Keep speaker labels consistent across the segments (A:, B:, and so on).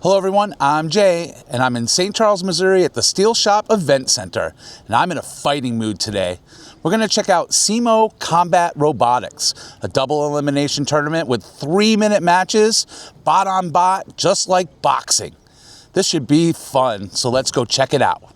A: Hello everyone, I'm Jay, and I'm in St. Charles, Missouri at the Steel Shop Event Center, and I'm in a fighting mood today. We're going to check out SEMO Combat Robotics, a double elimination tournament with 3-minute matches, bot on bot, just like boxing. This should be fun, so let's go check it out.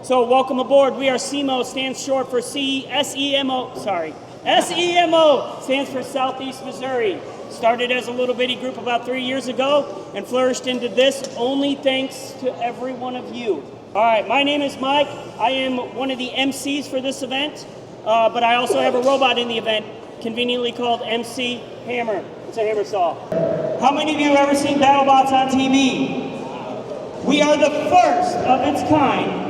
B: So welcome aboard. We are SEMO, stands short for SEMO stands for Southeast Missouri. Started as a little bitty group about 3 years ago and flourished into this only thanks to every one of you. All right, my name is Mike. I am one of the MCs for this event, but I also have a robot in the event, conveniently called MC Hammer. It's a hammer saw. How many of you have ever seen BattleBots on TV? We are the first of its kind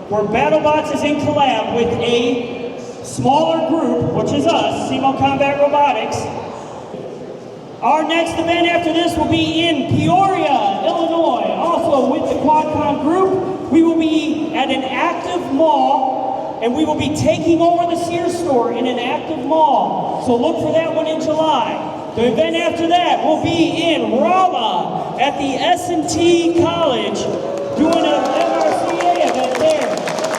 B: where BattleBots is in collab with a smaller group, which is us, SEMO Combat Robotics. Our next event after this will be in Peoria, Illinois. Also with the QuadCon group, we will be at an active mall, and we will be taking over the Sears store in an active mall. So look for that one in July. The event after that will be in Rolla at the S&T College, doing an MRCA event there.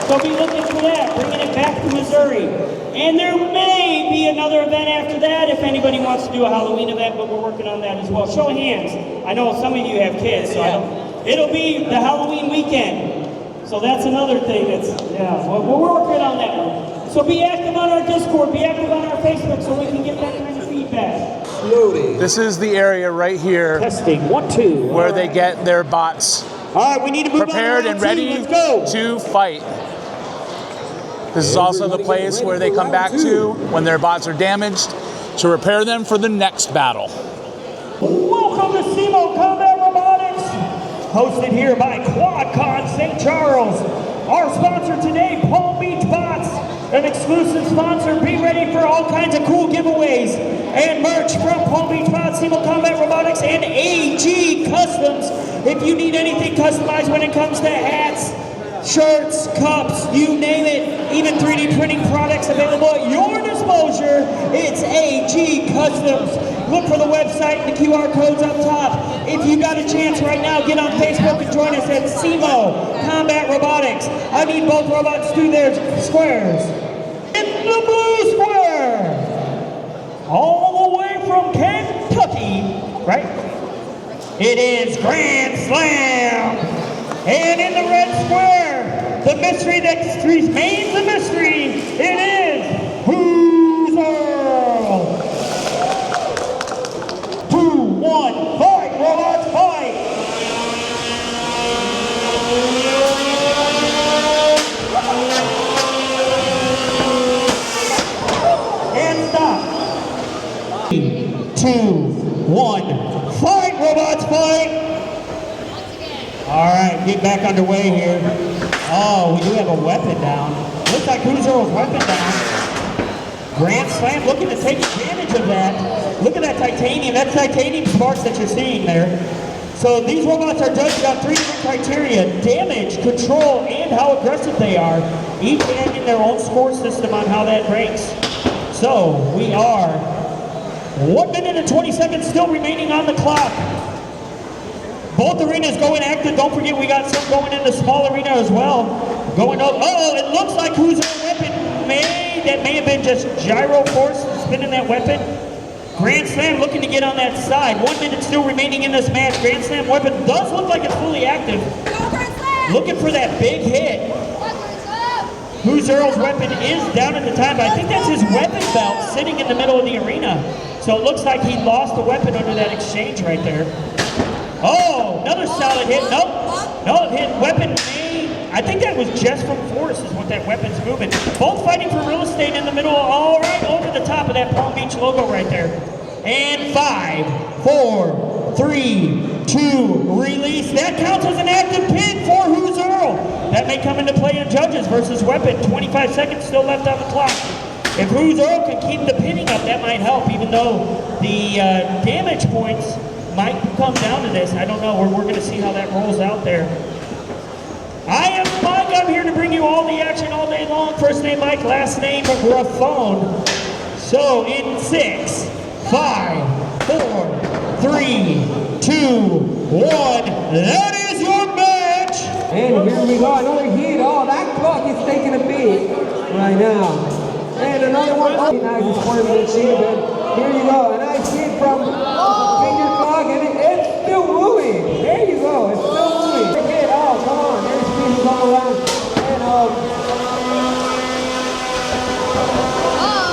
B: So be looking for that, bringing it back to Missouri. And there may be another event after that if anybody wants to do a Halloween event, but we're working on that as well. Show of hands. I know some of you have kids, so it'll be the Halloween weekend. So that's another thing we're working on that one. So be active on our Discord, be active on our Facebook so we can get that kind of feedback.
A: This is the area right here.
B: Testing, 1, 2.
A: Where they get their bots
B: all right, we need to move
A: prepared and ready to fight. This is also the place where they come back to when their bots are damaged to repair them for the next battle.
B: Welcome to SEMO Combat Robotics, hosted here by QuadCon St. Charles. Our sponsor today, Palm Beach Bots, an exclusive sponsor. Be ready for all kinds of cool giveaways and merch from Palm Beach Bots, SEMO Combat Robotics, and AG Customs. If you need anything customized when it comes to hats, shirts, cups, you name it, even 3D printing products available at your disposal, it's AG Customs. Look for the website and the QR codes up top. If you got a chance right now, get on Facebook and join us at SEMO Combat Robotics. I need both robots to their squares. In the blue square, all the way from Kentucky, right? It is Grand Slam. And in the red square, the mystery that remains a mystery, it is Who's Earl? 2, 1, fight, robots, fight! And stop. 3, 2, 1, fight, robots, fight! All right, get back underway here. Oh, we do have a weapon down. Looks like Who's Earl's weapon down. Grand Slam looking to take advantage of that. Look at that titanium. That's titanium sparks that you're seeing there. So these robots are judged on 3 different criteria: damage, control, and how aggressive they are. Each having their own score system on how that ranks. So we are 1 minute and 20 seconds still remaining on the clock. Both arenas going active. Don't forget we got some going in the small arena as well. Going up. Oh, it looks like Who's Earl's weapon may have been just gyro force spinning that weapon. Grand Slam looking to get on that side. 1 minute still remaining in this match. Grand Slam weapon does look like it's fully active. Looking for that big hit. Who's Earl's weapon is down at the time, but I think that's his weapon belt sitting in the middle of the arena. So it looks like he lost the weapon under that exchange right there. Oh, another solid hit. Nope. No, hit weapon A. I think that was just from force is what that weapon's moving. Both fighting for real estate in the middle, all right over the top of that Palm Beach logo right there. And 5, 4, 3, 2, release. That counts as an active pin for Who's Earl. That may come into play in judges versus weapon. 25 seconds still left on the clock. If Who's Earl can keep the pinning up, that might help, even though the damage points might come down to this. I don't know. We're going to see how that rolls out there. I am Mike. I'm here to bring you all the action all day long. First name Mike, last name Raffone. So in 6, 5, 4, 3, 2, 1. That is your match.
C: And here we go. Another hit. Oh, that clock is taking a beat right now. And another one. Oh, nice deployment achievement. Here you go. A nice hit from finger clock, and it's still moving. There you go. It's still moving. Hit. Oh, come on. There's speed all around.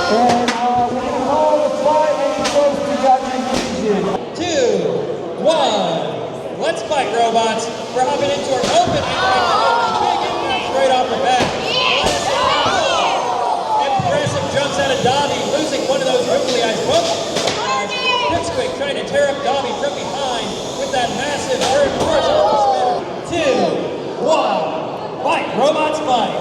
C: And we're gonna call the fight, and it goes to judging decision.
D: 2, 1. Let's fight, robots. We're hopping into our open impact, big impact right off the bat. Impressive jumps out of Dobby, losing one of those googly eyes. Pipsqueak trying to tear up Dobby from behind with that massive third horizontal spinner. 2, 1. Fight, robots fight.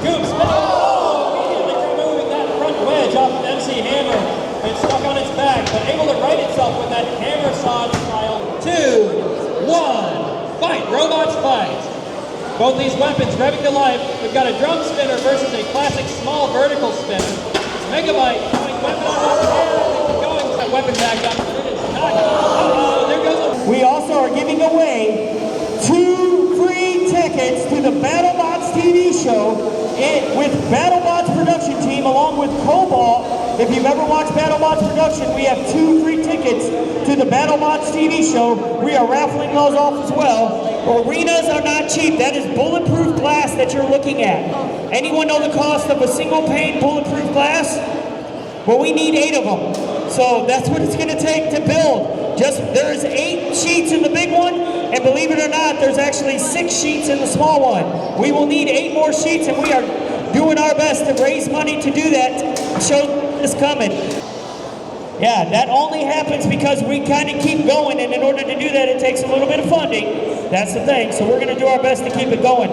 D: Goop spinning. Oh, immediately removing that front wedge off of MC Hammer. It's stuck on its back, but able to right itself with that hammer saw style. 2, 1. Fight, robots fight. Both these weapons revving to life. We've got a drum spinner versus a classic small vertical spinner. Megabyte going weapon on weapon. Going that weapon back up. It is not. There goes.
B: We also are giving away 2 free tickets to the BattleBots TV show with BattleBots production team along with Cobalt. If you've ever watched BattleBots production, we have 2 free tickets to the BattleBots TV show. We are raffling those off as well. Arenas are not cheap. That is bulletproof glass that you're looking at. Anyone know the cost of a single pane bulletproof glass? Well, we need 8 of them. So that's what it's going to take to build. There's 8 sheets in the big one, and believe it or not, there's actually 6 sheets in the small one. We will need 8 more sheets, and we are doing our best to raise money to do that. Show this coming. Yeah, that only happens because we kind of keep going, and in order to do that, it takes a little bit of funding. That's the thing, so we're going to do our best to keep it going.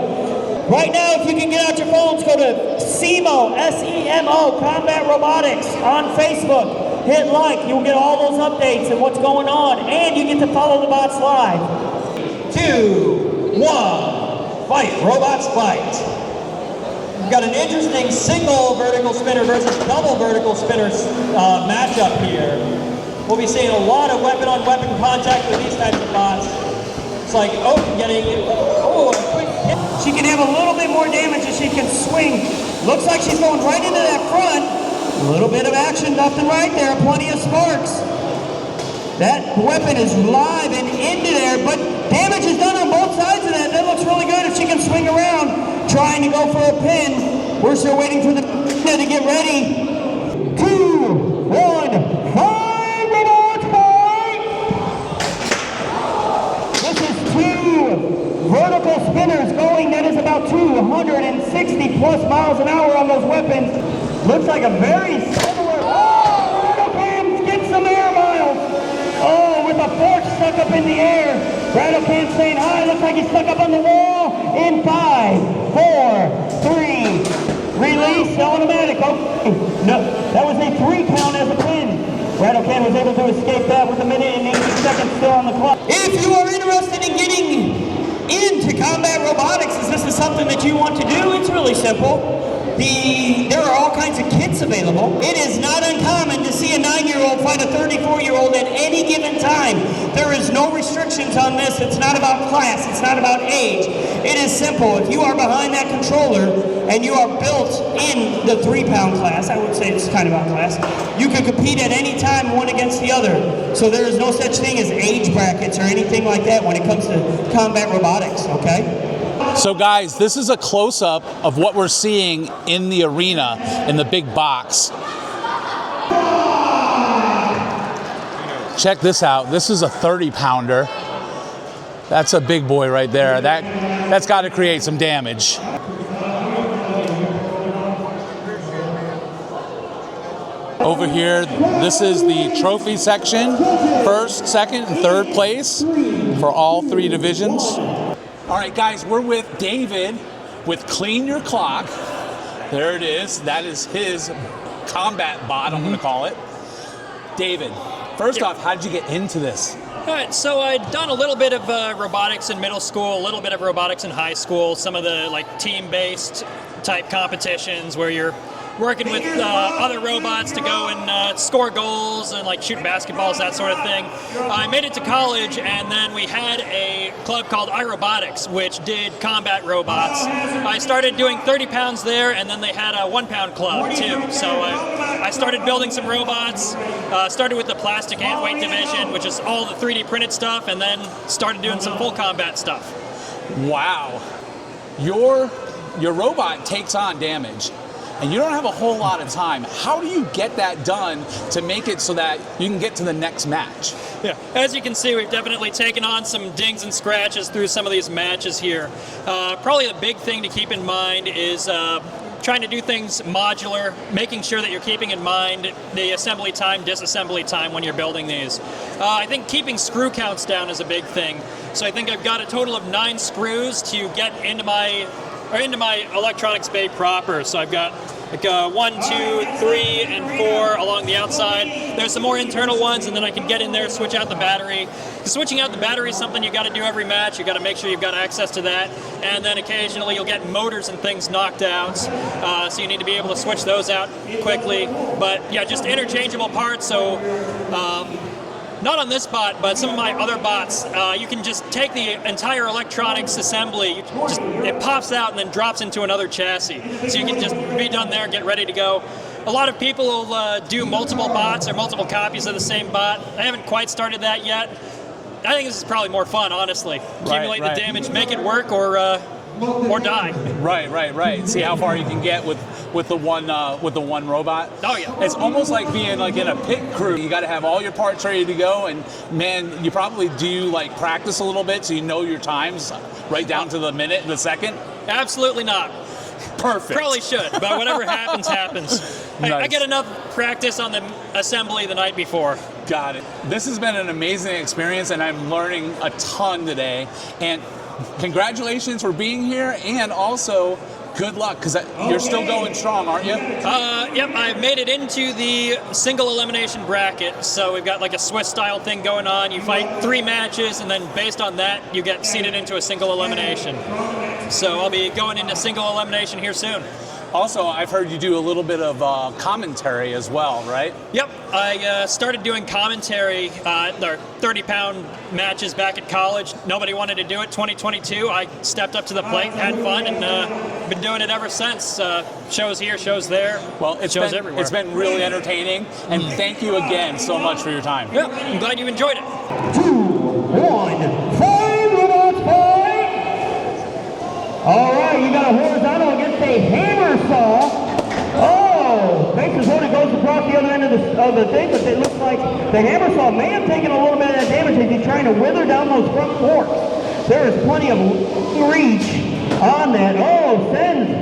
B: Right now, if you can get out your phones, go to SEMO, S-E-M-O, Combat Robotics on Facebook. Hit like, you'll get all those updates and what's going on, and you get to follow the bots live.
D: 2, 1. Fight, robots fight. We've got an interesting single vertical spinner versus double vertical spinner matchup here. We'll be seeing a lot of weapon-on-weapon contact with these types of bots. It's like, a quick hit.
B: She can have a little bit more damage and she can swing. Looks like she's going right into that front. A little bit of action left and right there, plenty of sparks. That weapon is live and into there, but damage is done on both sides of that. That looks really good if she can swing around, trying to go for a pin. We're still waiting for the to get ready. 2, 1, fight, robots, fight! This is 2 vertical spinners going. That is about 260 plus miles an hour on those weapons. Looks like a very similar. Oh, Rattlecam gets some air miles. Oh, with a fork stuck up in the air. Rattlecam saying hi. Looks like he's stuck up on the wall. In 5, 4, 3. Release automatic. Okay. No, that was a 3 count as a pin. Rattlecam was able to escape that with 1 minute and 80 seconds still on the clock. If you are interested in getting into combat robotics, is this something that you want to do? It's really simple. There are all kinds of kits available. It is not uncommon to see a 9-year-old fight a 34-year-old at any given time. There is no restrictions on this. It's not about class. It's not about age. It is simple. If you are behind that controller and you are built in the 3-pound class, I would say it's kind of about class, you can compete at any time one against the other. So there is no such thing as age brackets or anything like that when it comes to combat robotics, okay?
A: So guys, this is a close-up of what we're seeing in the arena, in the big box. Check this out. This is a 30-pounder. That's a big boy right there. That that's got to create some damage. Over here, this is the trophy section. First, second, and third place for all 3 divisions. All right, guys, we're with David with Clean Your Clock. There it is. That is his combat bot, I'm going to call it. David, first off, how did you get into this?
E: All right, so I'd done a little bit of robotics in middle school, a little bit of robotics in high school, some of the like team-based type competitions where you're working with other robots to go and score goals and like shoot basketballs, that sort of thing. I made it to college, and then we had a club called Robotics, which did combat robots. I started doing 30 pounds there, and then they had a 1 pound club too. So I started building some robots, started with the plastic and weight division, which is all the 3D printed stuff, and then started doing some full combat stuff.
A: Wow. Your robot takes on damage, and you don't have a whole lot of time. How do you get that done to make it so that you can get to the next match?
E: Yeah, as you can see, we've definitely taken on some dings and scratches through some of these matches here. Probably the big thing to keep in mind is trying to do things modular, making sure that you're keeping in mind the assembly time, disassembly time when you're building these. I think keeping screw counts down is a big thing. So I think I've got a total of 9 screws to get into my electronics bay proper. So I've got like 1, 2, 3, and 4 along the outside. There's some more internal ones, and then I can get in there, switch out the battery. Switching out the battery is something you got to do every match. You got to make sure you've got access to that, and then occasionally you'll get motors and things knocked out, so you need to be able to switch those out quickly. But yeah, just interchangeable parts. So not on this bot, but some of my other bots, you can just take the entire electronics assembly, it pops out and then drops into another chassis. So you can just be done there, get ready to go. A lot of people will do multiple bots or multiple copies of the same bot. I haven't quite started that yet. I think this is probably more fun, honestly. Accumulate the damage, make it work, or die.
A: Right. See how far you can get with the one robot.
E: Oh yeah.
A: It's almost like being like in a pit crew. You got to have all your parts ready to go, and man, you probably do like practice a little bit so you know your times right down to the minute and the second.
E: Absolutely not.
A: Perfect.
E: Probably should, but whatever happens, happens.
A: Nice.
E: I get enough practice on the assembly the night before.
A: Got it. This has been an amazing experience, and I'm learning a ton today. And congratulations for being here, and also good luck, because you're still going strong, aren't you?
E: Yep, I've made it into the single elimination bracket. So we've got like a Swiss style thing going on. You fight 3 matches, and then based on that, you get seeded into a single elimination. So I'll be going into single elimination here soon.
A: Also, I've heard you do a little bit of commentary as well, right?
E: Yep, I started doing commentary their 30-pound matches back at college. Nobody wanted to do it. 2022, I stepped up to the plate, had fun, and been doing it ever since. Shows here, shows there,
A: well,
E: shows everywhere.
A: It's been really entertaining, and thank you again so much for your time.
E: Yeah, I'm glad you enjoyed it.
C: 2, 1, fight, robots, fight! All right, you got a horizontal against a hammer saw. Oh, bases loaded goes across the other end of the thing, but it looks like the hammer saw may have taken a little bit of that damage as he's trying to wither down those front forks. There is plenty of reach on that. Oh, sends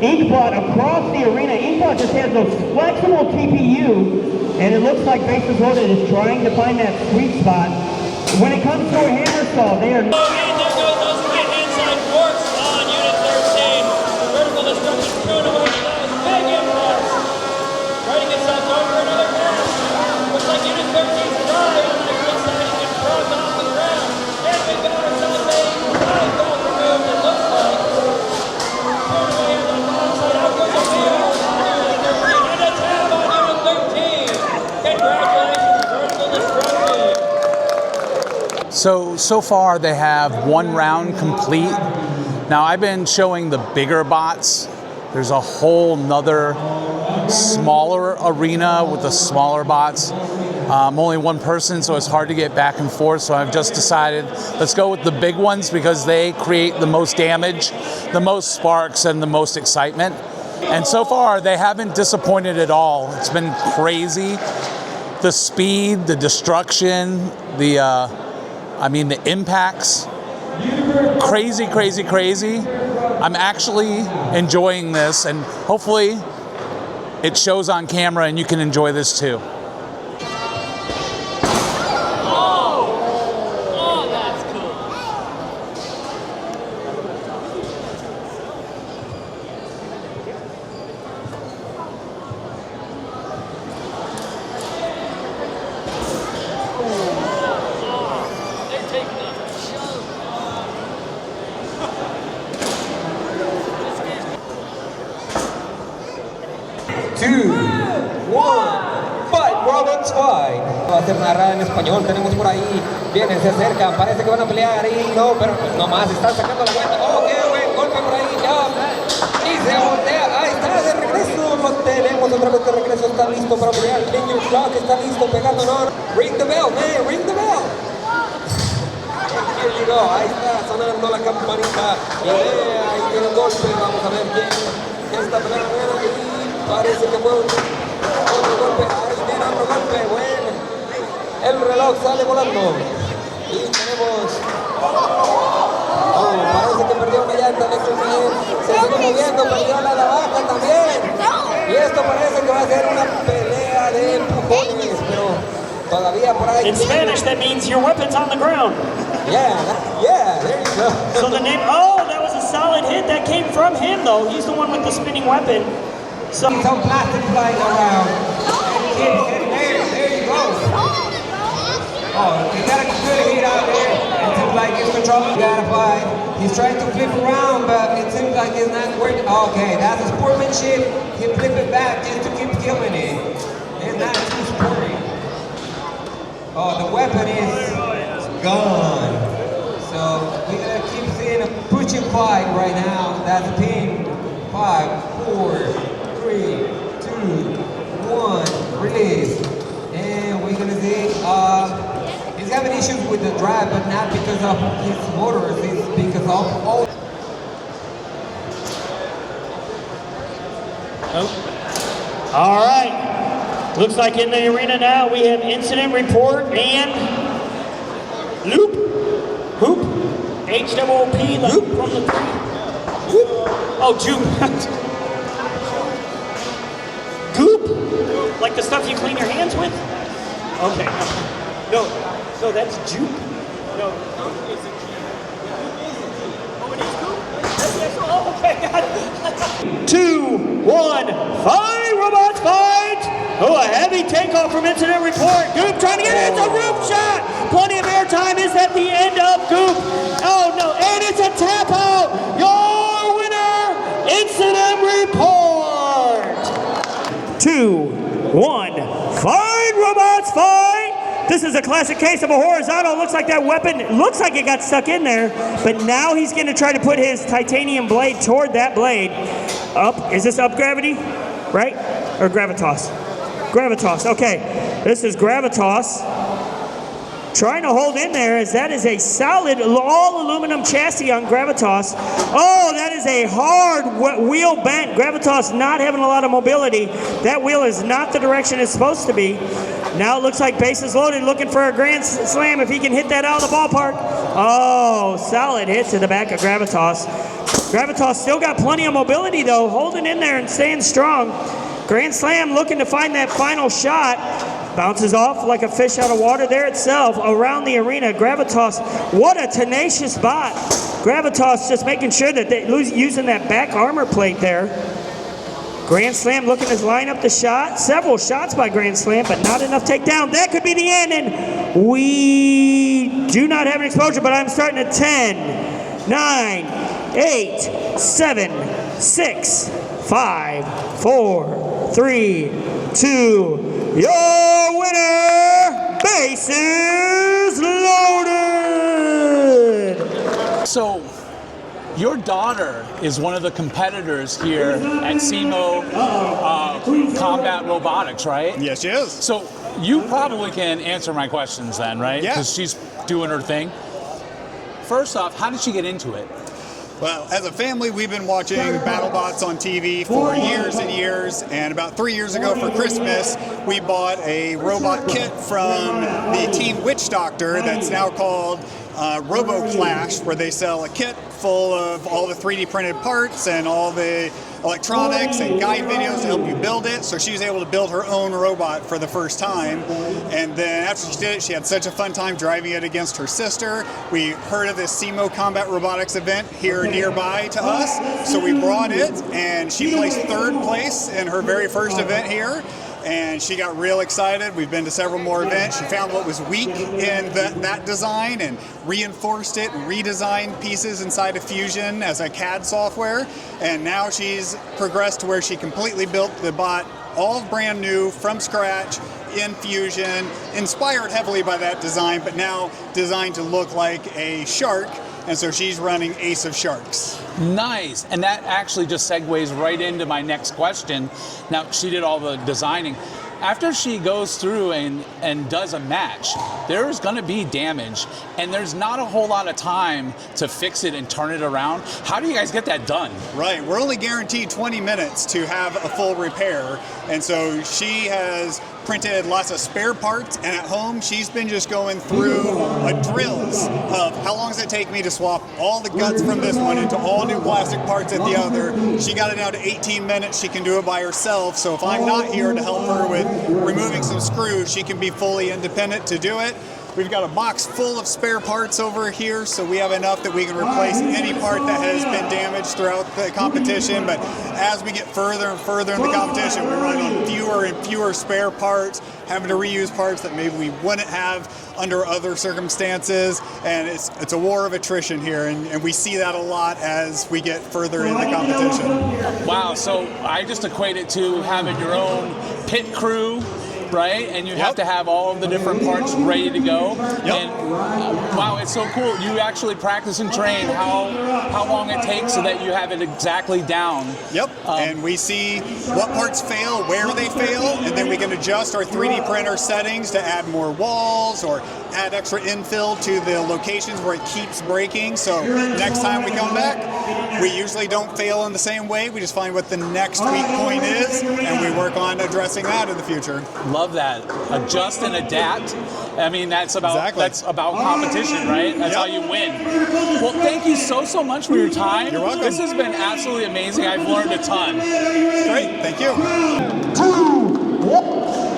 C: Inkbot across the arena. Inkbot just has those flexible TPU, and it looks like bases loaded is trying to find that sweet spot. When it comes to a hammer saw, they are
E: Okay, there goes those right-hand side forks on Unit 13. Vertical destruction thrown away to those big impacts. Writing itself over another pass. Looks like Unit 13's drive on the grid side has been dropped off the ground. And we've got ourselves a drive belt removed, it looks like. Thrown away on the bottom side. Out goes a wheel on Unit 13. And a tab on Unit 13. Congratulations, vertical destruction.
A: So far they have 1 round complete. Now I've been showing the bigger bots. There's a whole nother smaller arena with the smaller bots. Only 1 person, so it's hard to get back and forth. So I've just decided, let's go with the big ones because they create the most damage, the most sparks, and the most excitement. And so far they haven't disappointed at all. It's been crazy. The speed, the destruction, the impacts. crazy, crazy, crazy. I'm actually enjoying this, and hopefully it shows on camera and you can enjoy this too.
C: Two, one, fight, Robots, fight. Va a ser narrada en español, tenemos por ahí, vienen, se acercan, parece que van a pelear y no, pero nomás están sacando la vuelta. Oh, qué buen golpe por ahí, ya. Y se voltea, ahí está, de regreso, lo tenemos otra vez de regreso, está listo para pelear. Finger Clock está listo, pegando, no. Ring the bell, man, ring the bell. Here you go, ahí está sonando la campanita. Ahí tiene un golpe, vamos a ver quién está peleando. Parece que fue otro golpe, ahí viene otro golpe, bueno. El reloj sale volando. Y tenemos... Oh, parece que perdió una llanta de Mayhem. Se sigue moviendo, perdió la navaja también. Y esto parece que va a ser una pelea de empujones, pero todavía por ahí...
B: In Spanish, that means your weapon's on the ground.
C: Yeah, there you go.
B: So the name, oh, that was a solid hit. That came from him, though. He's the one with the spinning weapon.
C: Some plastic flying around. There you go. Oh, he got a good hit out there. It seems like he's controlling. Got a fight. He's trying to flip around, but it seems like it's not working. Okay, that's a sportsmanship. He flip it back just to keep killing it. It's not too sporty. Oh, the weapon is gone. So we're gonna keep seeing a pushing fight right now. That's a pin. 5, 4, 3, 2, 1, release. And we're gonna see, he's having issues with the drive, but not because of his motors, it's because of all.
B: All right. Looks like in the arena now we have incident report and loop, hoop, H-O-O-P, like
C: Loop.
B: from the three. Oh, jupe. Goop? Like the stuff you clean your hands with? Okay. No, that's jupe. No. Oh, it is goop? Yes, oh, okay, got it. 2, 1, fight, robots, fight! Oh, a heavy takeoff from incident report. Goop trying to get it. It's a roof shot. Plenty of air time is at the end of Goop. Oh, no, and it's a tap out. Your winner, incident report. 2, 1, fight, robots, fight! This is a classic case of a horizontal. Looks like that weapon, looks like it got stuck in there, but now he's going to try to put his titanium blade toward that blade. Up, is this up gravity? Right? Or gravitas? Gravitas, okay. This is gravitas. Trying to hold in there as that is a solid all aluminum chassis on gravitas. Oh, that is a hard wheel bent. Gravitas not having a lot of mobility. That wheel is not the direction it's supposed to be. Now it looks like bases loaded, looking for a grand slam if he can hit that out of the ballpark. Oh, solid hit to the back of Gravitas. Gravitas still got plenty of mobility though, holding in there and staying strong. Grand slam looking to find that final shot. Bounces off like a fish out of water there itself around the arena. Gravitas, what a tenacious bot. Gravitas just making sure that they're using that back armor plate there. Grand Slam looking to line up the shot. Several shots by Grand Slam, but not enough takedown. That could be the end, and we do not have an exposure, but I'm starting at 10, 9, 8, 7, 6, 5, 4, 3, 2, your winner, bases loaded.
A: So, your daughter is one of the competitors here at SEMO Combat Robotics, right?
F: Yes, she is.
A: So, you probably can answer my questions then, right?
F: Yeah.
A: Because she's doing her thing. First off, how did she get into it?
F: Well, as a family, we've been watching BattleBots on TV for years and years, and about 3 years ago for Christmas, we bought a robot kit from the Team Witch Doctor that's now called Robo Clash, where they sell a kit full of all the 3D printed parts and all the electronics and guide videos to help you build it. So she was able to build her own robot for the first time. And then after she did it, she had such a fun time driving it against her sister. We heard of this SEMO Combat Robotics event here nearby to us. So we brought it, and she placed 3rd place in her very first event here. And she got real excited. We've been to several more events. She found what was weak in that design and reinforced it and redesigned pieces inside of Fusion as a CAD software. And now she's progressed to where she completely built the bot all brand new from scratch in Fusion, inspired heavily by that design, but now designed to look like a shark. And so she's running Ace of Sharks.
A: Nice. And that actually just segues right into my next question. Now, she did all the designing. After she goes through and does a match, there's going to be damage, and there's not a whole lot of time to fix it and turn it around. How do you guys get that done?
F: Right. We're only guaranteed 20 minutes to have a full repair. And so she has printed lots of spare parts, and at home she's been just going through drills of how long does it take me to swap all the guts from this one into all new plastic parts at the other. She got it down to 18 minutes. She can do it by herself. So if I'm not here to help her with removing some screws, she can be fully independent to do it. We've got a box full of spare parts over here, so we have enough that we can replace any part that has been damaged throughout the competition. But as we get further and further in the competition, we run on fewer and fewer spare parts, having to reuse parts that maybe we wouldn't have under other circumstances. And it's a war of attrition here, and we see that a lot as we get further in the competition.
A: Wow, so I just equate it to having your own pit crew, right? And you have to have all of the different parts ready to go. And wow, it's so cool. You actually practice and train how long it takes so that you have it exactly down.
F: And we see what parts fail, where they fail, and then we can adjust our 3D printer settings to add more walls or add extra infill to the locations where it keeps breaking. So next time we come back, we usually don't fail in the same way. We just find what the next weak point is, and we work on addressing that in the future.
A: Love that. Adjust and adapt. I mean, that's about competition, right? That's how you win. Well, thank you so much for your time.
F: You're welcome.
A: This has been absolutely amazing. I've learned a ton.
F: Great. Thank you.
C: 2, 1,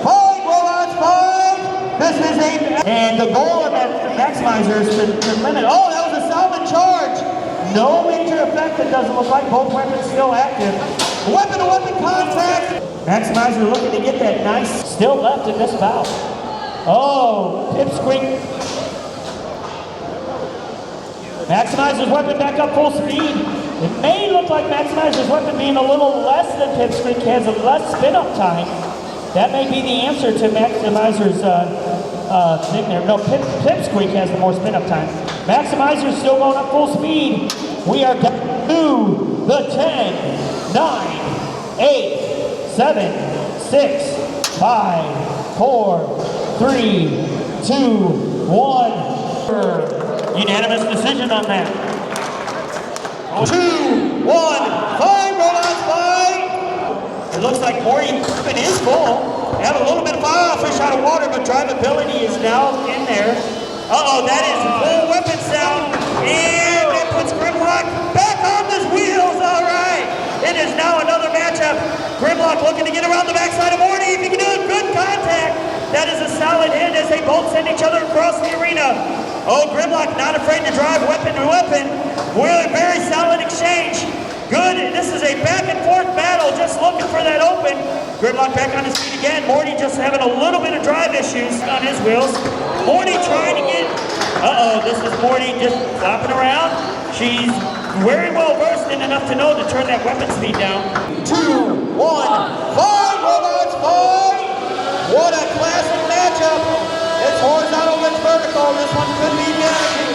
C: 5 robots, 5. This is and the goal of that maximizer is to limit. Oh, that was a solid charge. No major effect. It doesn't look like both weapons still active. Weapon-to-weapon contact. Maximizer looking to get that nice. Still left in this bout. Oh, pipsqueak. Maximizer's weapon back up full speed. It may look like Maximizer's weapon being a little less than Pipsqueak has a less spin-up time. That may be the answer to Maximizer's thing there. No, Pipsqueak has the more spin-up time. Maximizer's still going up full speed. We are down to the 10, 9, 8, 7, 6, 5, 4, 3, 2, 1. Unanimous decision on that. 2, 1, 5 robots, 5. It looks like Morty's weapon is full. They have a little bit of fish out of water, but drivability is now in there. Uh-oh, that is full weapon sound. And it puts Grimlock back on his wheels, all right. It is now another matchup. Grimlock looking to get around the backside of Morty. If he can do it, good contact. That is a solid hit as they both send each other across the arena. Oh, Grimlock not afraid to drive weapon to weapon. Really very solid exchange. Good, this is a back and forth battle, just looking for that open. Grimlock back on his feet again. Morty just having a little bit of drive issues on his wheels. Morty trying to get, this is Morty just flopping around. She's very well versed in enough to know to turn that weapon speed down. 2, 1, 5 robots, 5. What a classic matchup. It's horizontal, it's vertical. This one could be damaging.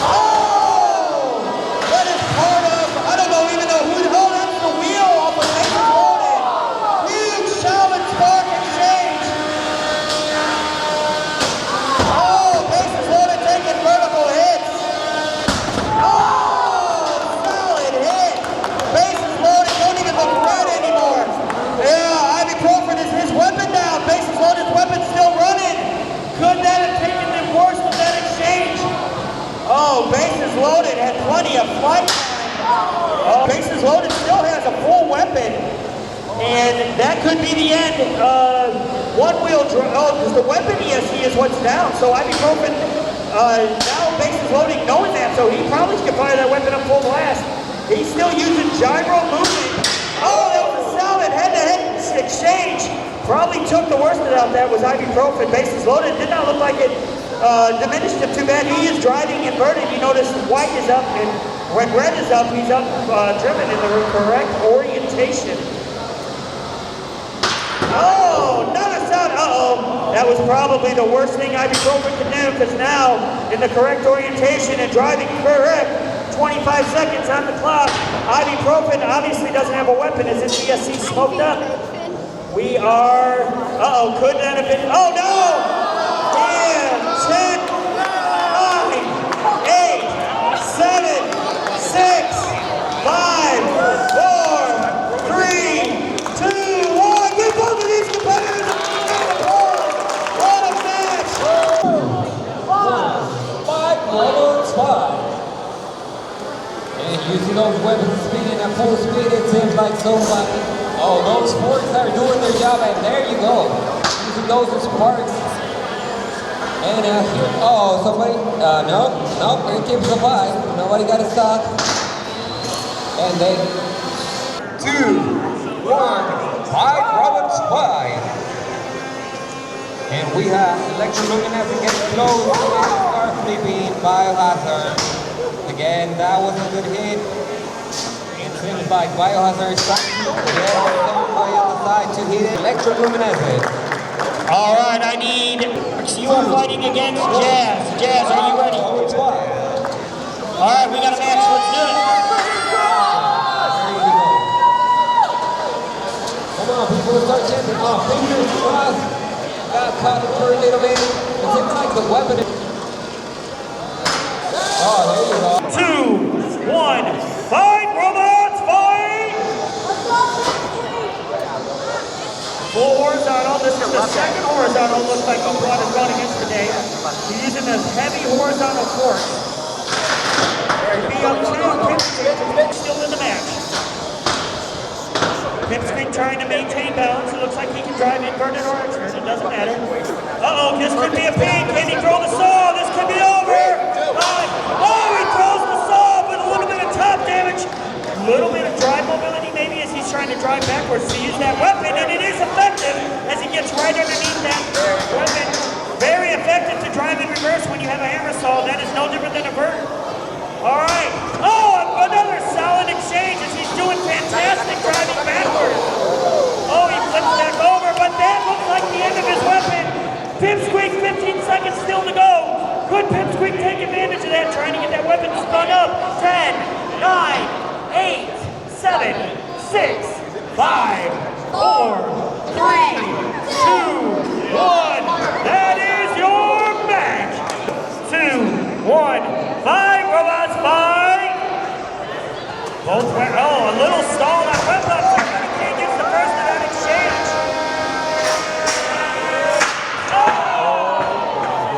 C: Oh! That is part of, I don't even know who, that's the wheel off of Bases Loaded. Huge solid spark exchange. Oh, Bases Loaded taking vertical hits. Oh, solid hit. Bases Loaded don't even look red anymore. Yeah, Ivy Crawford is his weapon now.
G: be a flight time. Bases loaded still has a full weapon, and that could be the end. One-wheel drive. Oh, because the weapon ESC is what's down. So ibuprofen now bases loading knowing that, so he probably can fire that weapon up full blast. He's still using gyro movement. Oh, that was a solid head-to-head exchange. Probably took the worst of it out there was ibuprofen. Bases loaded. Did not look like it diminished him too bad. He is driving inverted. You notice white is up, and when red is up, he's up driven in the correct orientation. Oh, not a sound. Uh-oh. That was probably the worst thing ibuprofen can do, because now, in the correct orientation and driving correct, 25 seconds on the clock. Ibuprofen obviously doesn't have a weapon as his ESC smoked up. We are, could that have been, oh no! 10, 9, 8, 7, 6, 5, 4, 3, 2, 1. Give both of these competitors a applause. What a match!
C: 5 Robotics 5. And you see those weapons speeding at full speed, it seems like somebody. Oh, those forks are doing their job, and there you go. Using those as sparks. And here, oh, somebody, nope, it keeps the fight. Nobody got a stock. And then 2, 1, 5 Robotics 5. And we have electroluminescent getting close to car flipping Biohazard. Again, that was a good hit. It seems like Biohazard is trying to get somebody on the side to hit it. Electroluminescent.
G: All right, I need, you are fighting against Jazz. Jazz, are you ready? All right, we got a match, let's do it.
C: Come on, people, start chanting. Oh, fingers crossed. Got caught for a little bit. It seems like the weapon is... Oh, there you go.
G: 2, 1, fight, robots, fight! Full horizontal. This is the second horizontal. Looks like he brought his run against today. He's using this heavy horizontal force. Be up 2. Still in the match. Pipsqueak trying to maintain balance. It looks like he can drive inverted or external. It doesn't matter. Uh-oh, this could be a pain. Can he throw the saw? This could be over. Oh, he throws the saw, but a little bit of top damage. A little bit of drive mobility maybe as he's trying to drive backwards to use that weapon, and it is effective as he gets right underneath that weapon. Very effective to drive in reverse when you have a hammer saw. That is no different than a vert. All right. Oh, another solid exchange as he's doing fantastic driving backwards. Oh, he flips back over, but that looks like the end of his weapon. Pipsqueak, 15 seconds still to go. Could Pipsqueak take advantage of that, trying to get that weapon spun up? 10, 9, 8, 7, 6, 5, 4, 3, 2, 1. That is your match. 2, 1, 5 robots, 5. Both went, a little stall on weapons. Can't get the first of that exchange. Oh,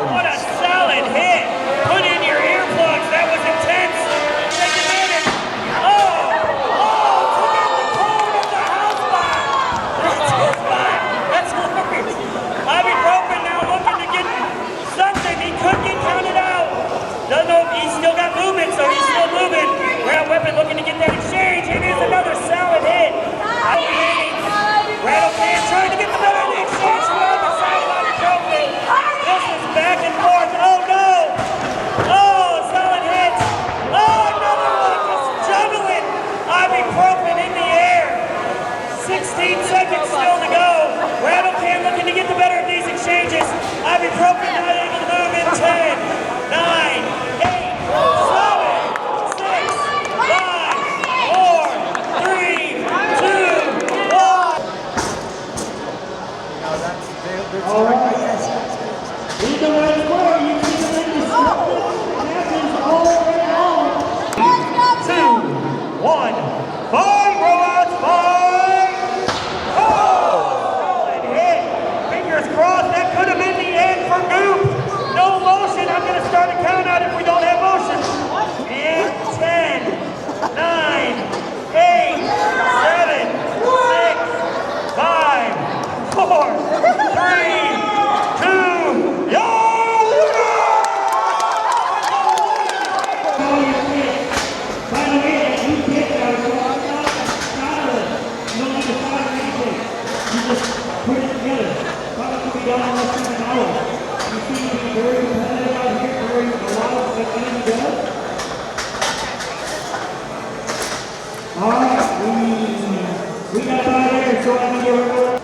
G: what a solid hit. Put in your earplugs. That was intense. Take advantage. Oh, took out the cone of the house spot. That's his spot. That's hilarious. Ibuprofen now looking to get something. He could get counted out. Doesn't know if he's still got movement, so he's still moving. Round weapon looking to get that exchange. It is another solid hit. Rattle can trying to get the better of the exchange from the other side of ibuprofen. This is back and forth. Oh no! Oh, solid hits. Oh, another one just juggling. Ibuprofen in the air. 16 seconds still to go. Rattle can looking to get the better of these exchanges. Ibuprofen not able to move in 10, 9, 8, 7, 6, 5, 4, 3, 2, 1.
C: All right. Either way, you see the happens all around.
G: 2, 1, 5 robots, 5. Oh! Solid hit. Fingers crossed. All right, we got out of there, so I'm going to give her another.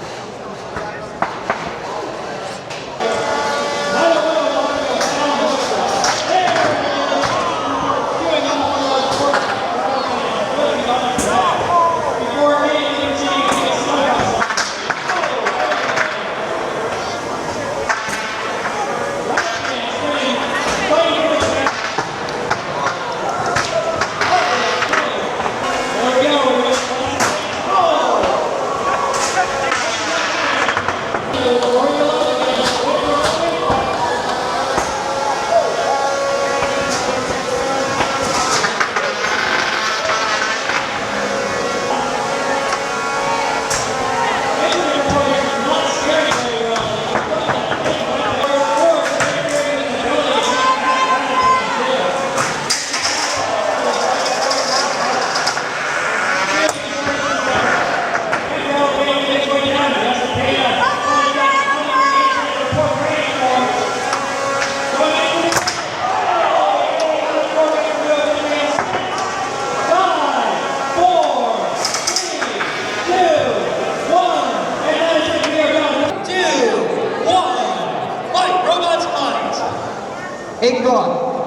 C: Eight God.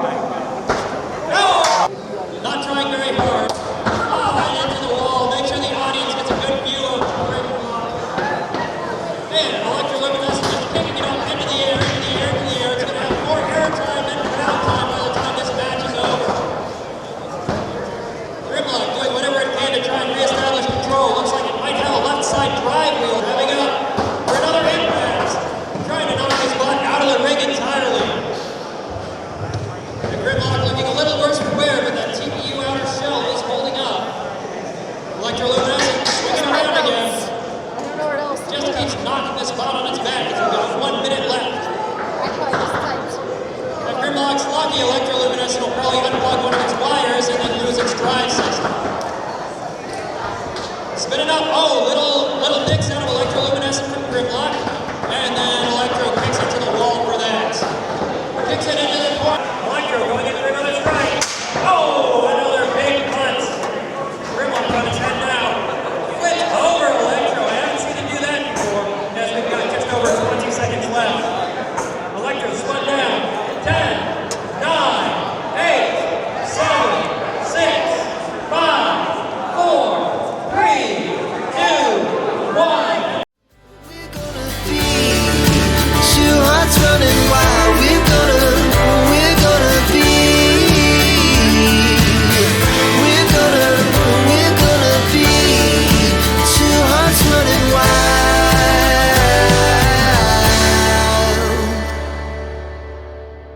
D: Not trying very hard. Right into the wall. Make sure the audience gets a good view of the ring. Man, electroluminescence just kicking it up into the air, into the air, into the air. It's going to have more air time than crowd time by the time this match is over. Grimlock doing whatever it can to try and reestablish control. Looks like it might have a left side